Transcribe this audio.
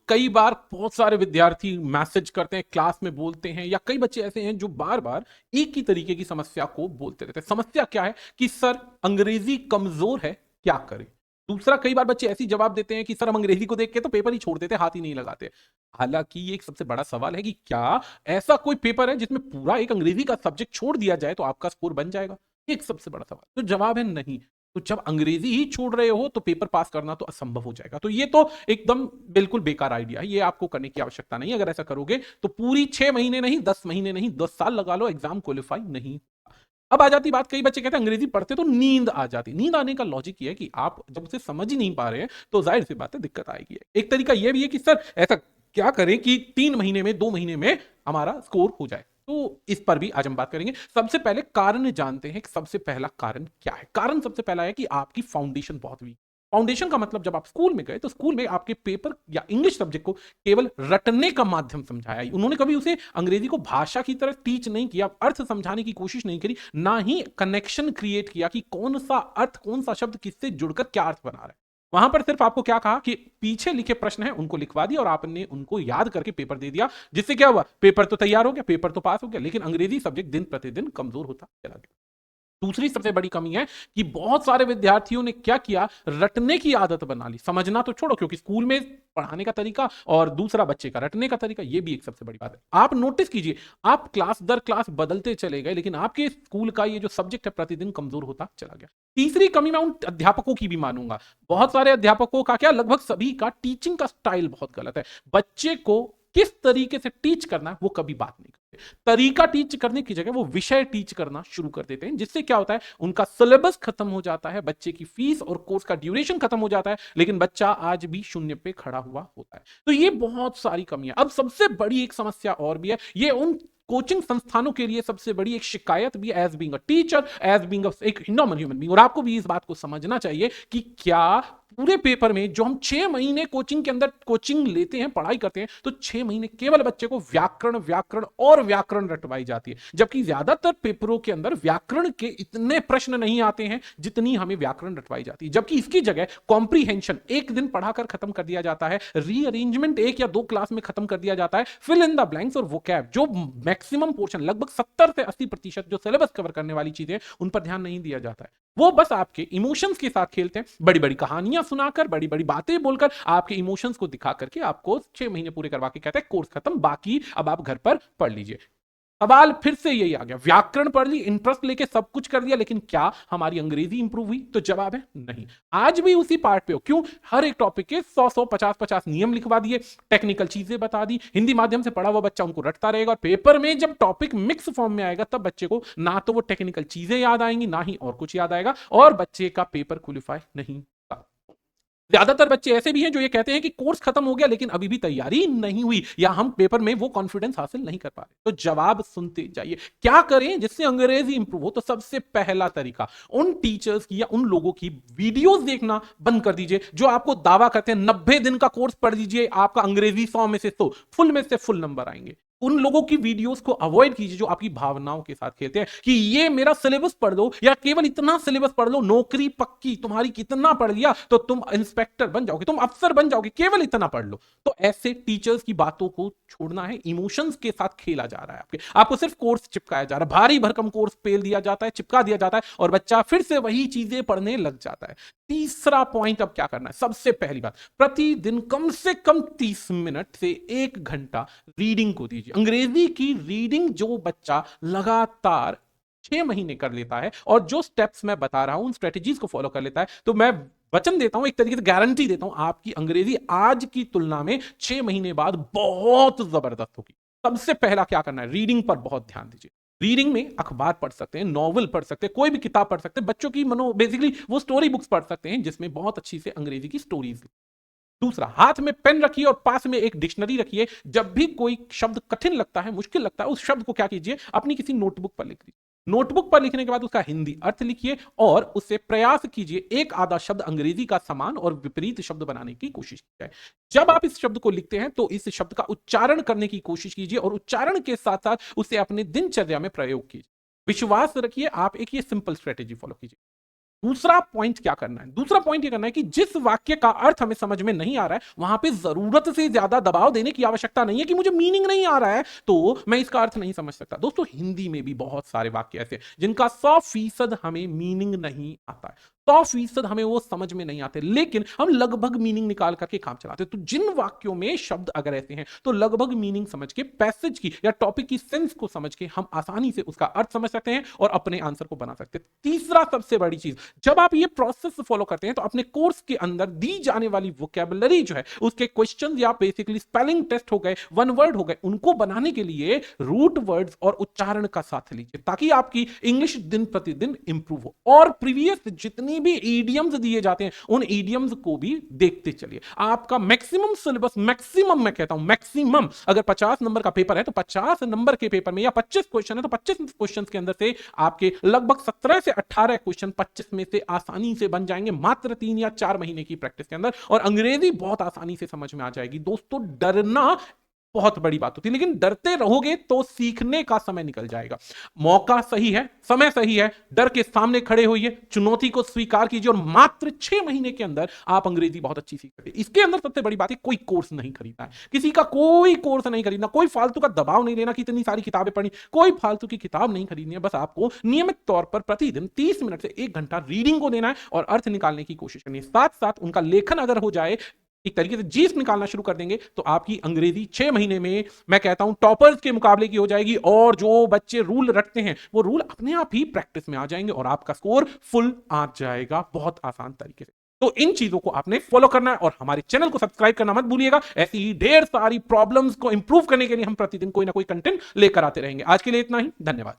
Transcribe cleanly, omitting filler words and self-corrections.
कई बार बहुत सारे विद्यार्थी मैसेज करते हैं, क्लास में बोलते हैं, या कई बच्चे ऐसे हैं जो बार बार एक ही तरीके की समस्या को बोलते रहते हैं। समस्या क्या है कि सर अंग्रेजी कमजोर है, क्या करें। दूसरा, कई बार बच्चे ऐसी जवाब देते हैं कि सर हम अंग्रेजी को देख के तो पेपर ही छोड़ देते, हाथ ही नहीं लगाते। हालांकि ये एक सबसे बड़ा सवाल है कि क्या ऐसा कोई पेपर है जिसमें पूरा एक अंग्रेजी का सब्जेक्ट छोड़ दिया जाए तो आपका स्कोर बन जाएगा? एक सबसे बड़ा सवाल। तो जवाब है नहीं। तो जब अंग्रेजी ही छोड़ रहे हो तो पेपर पास करना तो असंभव हो जाएगा। तो ये तो एकदम बिल्कुल बेकार आइडिया है, ये आपको करने की आवश्यकता नहीं। अगर ऐसा करोगे तो पूरी 6 महीने नहीं, 10 महीने नहीं, 10 साल लगा लो, एग्जाम क्वालिफाई नहीं। अब आ जाती बात, कई बच्चे कहते हैं अंग्रेजी पढ़ते तो नींद आ जाती। नींद आने का लॉजिक ये है कि आप जब उसे समझ ही नहीं पा रहे हैं तो जाहिर सी बात है दिक्कत आएगी। एक तरीका यह भी है कि सर ऐसा क्या करें कि 3 महीने में, 2 महीने में हमारा स्कोर हो जाए। तो इस पर भी आज हम बात करेंगे। सबसे पहले कारण जानते हैं कि सबसे पहला कारण क्या है। कारण सबसे पहला है कि आपकी फाउंडेशन बहुत वीक। फाउंडेशन का मतलब, जब आप स्कूल में गए तो स्कूल में आपके पेपर या इंग्लिश सब्जेक्ट को केवल रटने का माध्यम समझाया, उन्होंने कभी उसे अंग्रेजी को भाषा की तरह टीच नहीं किया, अर्थ समझाने की कोशिश नहीं करी, ना ही कनेक्शन क्रिएट किया कि कौन सा अर्थ, कौन सा शब्द किससे जुड़कर क्या अर्थ बना रहा है। वहां पर सिर्फ आपको क्या कहा कि पीछे लिखे प्रश्न है उनको लिखवा दिया और आपने उनको याद करके पेपर दे दिया, जिससे क्या हुआ, पेपर तो तैयार हो गया, पेपर तो पास हो गया, लेकिन अंग्रेजी सब्जेक्ट दिन प्रतिदिन कमजोर होता चला गया। दूसरी सबसे बड़ी कमी है कि बहुत सारे विद्यार्थियों ने क्या किया, रटने की आदत बना ली। समझना तो छोड़ो, क्योंकि स्कूल में पढ़ाने का तरीका और दूसरा बच्चे का रटने का तरीका, ये भी एक सबसे बड़ी बात है। आप नोटिस कीजिए, आप क्लास दर क्लास बदलते चले गए, लेकिन आपके स्कूल का ये जो सब्जेक्ट है प्रतिदिन कमजोर होता चला गया। तीसरी कमी मैं उन अध्यापकों की भी मानूंगा। बहुत सारे अध्यापकों का क्या, लगभग सभी का टीचिंग का स्टाइल बहुत गलत है। बच्चे को किस तरीके से टीच करना है वो कभी बात नहीं करते। तरीका टीच करने की जगह वो विषय टीच करना शुरू कर देते हैं, जिससे क्या होता है, उनका सिलेबस खत्म हो जाता है, बच्चे की फीस और कोर्स का ड्यूरेशन खत्म हो जाता है, लेकिन बच्चा आज भी शून्य पे खड़ा हुआ होता है। तो ये बहुत सारी कमियां। अब सबसे बड़ी एक समस्या और भी है, ये उन कोचिंग संस्थानों के लिए सबसे बड़ी एक शिकायत भी, as being a teacher, as being एक नॉर्मल ह्यूमन बीइंग, और आपको भी इस बात को समझना चाहिए कि क्या पूरे पेपर में जो हम 6 महीने कोचिंग के अंदर कोचिंग लेते हैं, पढ़ाई करते हैं, तो 6 महीने केवल बच्चे को व्याकरण व्याकरण और व्याकरण रटवाई जाती है, जबकि ज्यादातर पेपरों के अंदर व्याकरण के इतने प्रश्न नहीं आते हैं जितनी हमें व्याकरण रटवाई जाती है। जबकि इसकी जगह कॉम्प्रीहेंशन एक दिन पढ़ाकर खत्म कर दिया जाता है, रीअरेंजमेंट 1 या 2 क्लास में खत्म कर दिया जाता है, फिल इन द ब्लैंक्स और वोकैब, जो मैक्सिमम पोर्शन, लगभग 70 से 80% जो सिलेबस कवर करने वाली चीजें, उन पर ध्यान नहीं दिया जाता है। वो बस आपके इमोशंस के साथ खेलते हैं, बड़ी बड़ी कहानियां सुनाकर, बड़ी बड़ी बातें बोलकर, आपके इमोशंस को दिखा करके आपको 6 महीने पूरे करवा के कहते हैं कोर्स खत्म, बाकी अब आप घर पर पढ़ लीजिए। सवाल फिर से यही आ गया, व्याकरण पढ़ ली, इंटरेस्ट लेके सब कुछ कर दिया, लेकिन क्या हमारी अंग्रेजी इंप्रूव हुई? तो जवाब है नहीं। आज भी उसी पार्ट पे हो। क्यों? हर एक टॉपिक के 100 50 नियम लिखवा दिए, टेक्निकल चीजें बता दी, हिंदी माध्यम से पढ़ा हुआ बच्चा उनको रटता रहेगा, और पेपर में जब टॉपिक मिक्स फॉर्म में आएगा तब बच्चे को ना तो वो टेक्निकल चीजें याद आएंगी, ना ही और कुछ याद आएगा, और बच्चे का पेपर क्वालिफाई नहीं। ज्यादातर बच्चे ऐसे भी हैं जो ये कहते हैं कि कोर्स खत्म हो गया लेकिन अभी भी तैयारी नहीं हुई, या हम पेपर में वो कॉन्फिडेंस हासिल नहीं कर पा रहे। तो जवाब सुनते जाइए, क्या करें जिससे अंग्रेजी इंप्रूव हो? तो सबसे पहला तरीका, उन टीचर्स की या उन लोगों की वीडियोस देखना बंद कर दीजिए जो आपको दावा करते हैं 90 दिन का कोर्स पढ़ लीजिए, आपका अंग्रेजी 100 में से 100, फुल में से फुल नंबर आएंगे। उन लोगों की वीडियोस को अवॉइड कीजिए जो आपकी भावनाओं के साथ खेलते हैं कि ये मेरा सिलेबस पढ़ लो, या केवल इतना सिलेबस पढ़ लो, नौकरी पक्की तुम्हारी, कितना पढ़ लिया तो तुम इंस्पेक्टर बन जाओगे, तुम अफसर बन जाओगे, केवल इतना पढ़ लो। तो ऐसे टीचर्स की बातों को छोड़ना है। इमोशंस के साथ खेला जा रहा है, आपको सिर्फ कोर्स चिपकाया जा रहा है, भारी भरकम कोर्स पेल दिया जाता है, चिपका दिया जाता है, और बच्चा फिर से वही चीजें पढ़ने लग जाता है। तीसरा पॉइंट अब क्या करना है? सबसे पहली बात, प्रतिदिन कम से कम 30 मिनट से 1 घंटा रीडिंग को दीजिए। अंग्रेजी की रीडिंग जो बच्चा लगातार 6 महीने कर लेता है, और जो स्टेप्स मैं बता रहा हूं उन स्ट्रेटेजीज को फॉलो कर लेता है, तो मैं वचन देता हूं, एक तरीके से गारंटी देता हूं, आपकी अंग्रेजी आज की तुलना में 6 महीने बाद बहुत जबरदस्त होगी। सबसे पहला क्या करना है? रीडिंग पर बहुत ध्यान दीजिए। रीडिंग में अखबार पढ़ सकते हैं, नॉवल पढ़ सकते हैं, कोई भी किताब पढ़ सकते हैं, बच्चों की बेसिकली वो स्टोरी बुक्स पढ़ सकते हैं जिसमें बहुत अच्छी से अंग्रेजी की स्टोरीज। दूसरा, हाथ में पेन रखिए और पास में एक डिक्शनरी रखिए। जब भी कोई शब्द कठिन लगता है, मुश्किल लगता है, उस शब्द को क्या कीजिए, अपनी किसी नोटबुक पर लिख लीजिए। नोटबुक पर लिखने के बाद उसका हिंदी अर्थ लिखिए, और उससे प्रयास कीजिए एक आधा शब्द अंग्रेजी का समान और विपरीत शब्द बनाने की कोशिश की जाए। जब आप इस शब्द को लिखते हैं तो इस शब्द का उच्चारण करने की कोशिश कीजिए, और उच्चारण के साथ साथ उसे अपने दिनचर्या में प्रयोग कीजिए। विश्वास रखिए, आप एक ये सिंपल स्ट्रेटेजी फॉलो कीजिए। दूसरा पॉइंट क्या करना है? दूसरा पॉइंट ये करना है कि जिस वाक्य का अर्थ हमें समझ में नहीं आ रहा है, वहां पे जरूरत से ज्यादा दबाव देने की आवश्यकता नहीं है कि मुझे मीनिंग नहीं आ रहा है तो मैं इसका अर्थ नहीं समझ सकता। दोस्तों, हिंदी में भी बहुत सारे वाक्य ऐसे हैं जिनका 100% हमें मीनिंग नहीं आता है, 100% हमें वो समझ में नहीं आते, लेकिन हम लगभग मीनिंग निकाल करके काम चलाते हैं। तो जिन वाक्यों में शब्द अगर ऐसे हैं तो लगभग मीनिंग समझ के, पैसेज की या टॉपिक की सेंस को समझ के हम आसानी से उसका अर्थ समझ सकते हैं और अपने आंसर को बना सकते हैं। तीसरा सबसे बड़ी चीज, जब आप ये प्रोसेस फॉलो करते हैं तो अपने कोर्स के अंदर दी जाने वाली वोकैबुलरी जो है, उसके क्वेश्चन या बेसिकली स्पेलिंग टेस्ट हो गए, वन वर्ड हो गए, उनको बनाने के लिए रूट वर्ड्स और उच्चारण का साथ लीजिए ताकि आपकी इंग्लिश दिन प्रतिदिन इंप्रूव हो। और प्रीवियस जितनी भी ईडियम्स दिए जाते हैं उन ईडियम्स को भी देखते चलिए। आपका मैक्सिमम सिलेबस, मैक्सिमम मैं कहता हूं मैक्सिमम, अगर 50 नंबर का पेपर है तो 50 नंबर के पेपर में या 25 क्वेश्चन है तो 25 क्वेश्चन के अंदर से आपके लगभग 17 से 18 क्वेश्चन 25 में से आसानी से बन जाएंगे मात्र 3 या 4 महीने की प्रैक्टिस के अंदर, और अंग्रेजी बहुत आसानी से समझ में आ जाएगी। दोस्तों, डरना बहुत बड़ी बात होती है, लेकिन डरते रहोगे तो सीखने का समय निकल जाएगा। मौका सही है, समय सही है, डर के सामने खड़े होइए, चुनौती को स्वीकार कीजिए और मात्र 6 महीने के अंदर आप अंग्रेजी बहुत अच्छी सीख सकते हैं। इसके अंदर सबसे बड़ी बात है, कोई कोर्स नहीं खरीदना है, किसी का कोई कोर्स नहीं खरीदना, कोई फालतू का दबाव नहीं लेना कि इतनी सारी किताबें पढ़ी, कोई फालतू की किताब नहीं खरीदनी है। बस आपको नियमित तौर पर प्रतिदिन 30 मिनट से 1 घंटा रीडिंग को देना है और अर्थ निकालने की कोशिश करनी है। साथ साथ उनका लेखन अगर हो जाए, एक तरीके से जीस्ट निकालना शुरू कर देंगे, तो आपकी अंग्रेजी 6 महीने में मैं कहता हूं टॉपर्स के मुकाबले की हो जाएगी। और जो बच्चे रूल रटते हैं वो रूल अपने आप ही प्रैक्टिस में आ जाएंगे और आपका स्कोर फुल आ जाएगा बहुत आसान तरीके से। तो इन चीजों को आपने फॉलो करना है और हमारे चैनल को सब्सक्राइब करना मत भूलिएगा। ऐसी ही ढेर सारी प्रॉब्लम्स को इंप्रूव करने के लिए हम प्रतिदिन कोई ना कोई कंटेंट लेकर आते रहेंगे। आज के लिए इतना ही, धन्यवाद।